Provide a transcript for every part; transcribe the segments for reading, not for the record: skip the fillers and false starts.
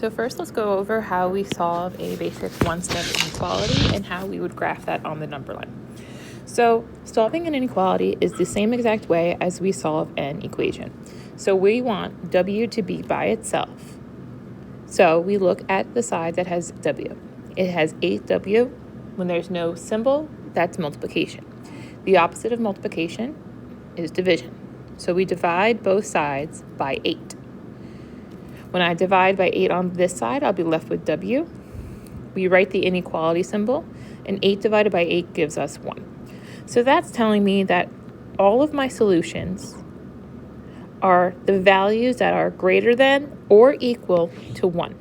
So first, let's go over how we solve a basic one-step inequality and how we would graph that on the number line. So solving an inequality is the same exact way as we solve an equation. So we want W to be by itself. So we look at the side that has W. It has 8W. When there's no symbol, that's multiplication. The opposite of multiplication is division. So we divide both sides by 8. When I divide by 8 on this side, I'll be left with W. We write the inequality symbol, and 8 divided by 8 gives us 1. So that's telling me that all of my solutions are the values that are greater than or equal to 1.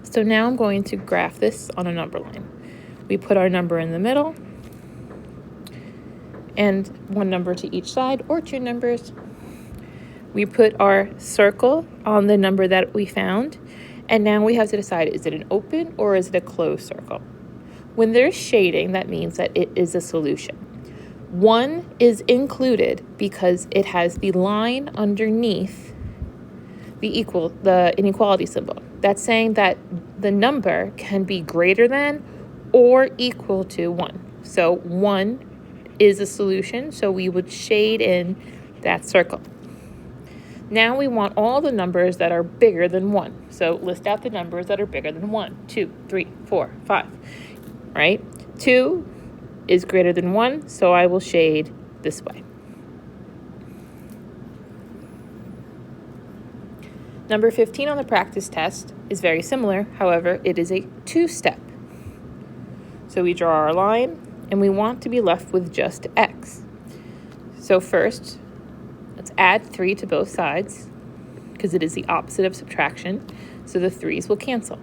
So now I'm going to graph this on a number line. We put our number in the middle, and one number to each side, or two numbers. We put our circle on the number that we found, and now we have to decide, is it an open or is it a closed circle? When there's shading, that means that it is a solution. 1 is included because it has the line underneath the inequality symbol. That's saying that the number can be greater than or equal to 1. So 1 is a solution, so we would shade in that circle. Now we want all the numbers that are bigger than 1. So list out the numbers that are bigger than 1, 2, 3, 4, 5, right? 2 is greater than 1, so I will shade this way. Number 15 on the practice test is very similar. However, it is a two-step. So we draw our line, and we want to be left with just x. So first, let's add 3 to both sides because it is the opposite of subtraction, so the 3's will cancel.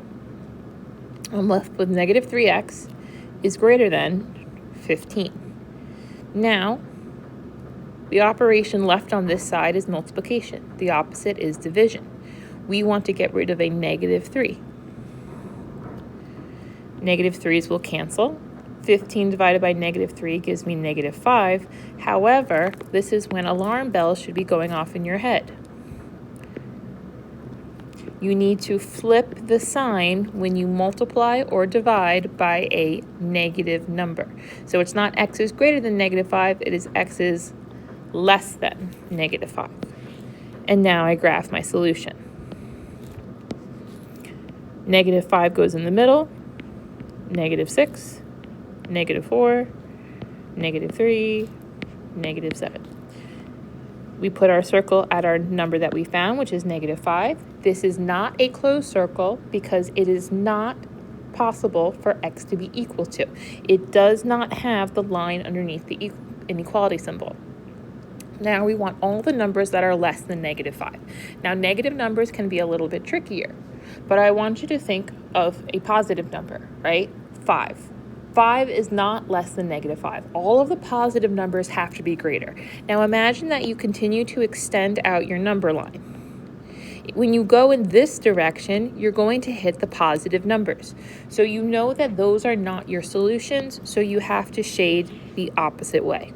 I'm left with negative 3x is greater than 15. Now, the operation left on this side is multiplication. The opposite is division. We want to get rid of a negative 3. Negative 3's will cancel. 15 divided by negative 3 gives me negative 5. However, this is when alarm bells should be going off in your head. You need to flip the sign when you multiply or divide by a negative number. So it's not x is greater than negative 5, it is x is less than negative 5. And now I graph my solution. Negative 5 goes in the middle, negative 6, negative 4, negative 3, negative 7. We put our circle at our number that we found, which is negative 5. This is not a closed circle because it is not possible for x to be equal to. It does not have the line underneath the inequality symbol. Now we want all the numbers that are less than negative 5. Now negative numbers can be a little bit trickier, but I want you to think of a positive number, right? 5. 5 is not less than negative 5. All of the positive numbers have to be greater. Now imagine that you continue to extend out your number line. When you go in this direction, you're going to hit the positive numbers. So you know that those are not your solutions, so you have to shade the opposite way.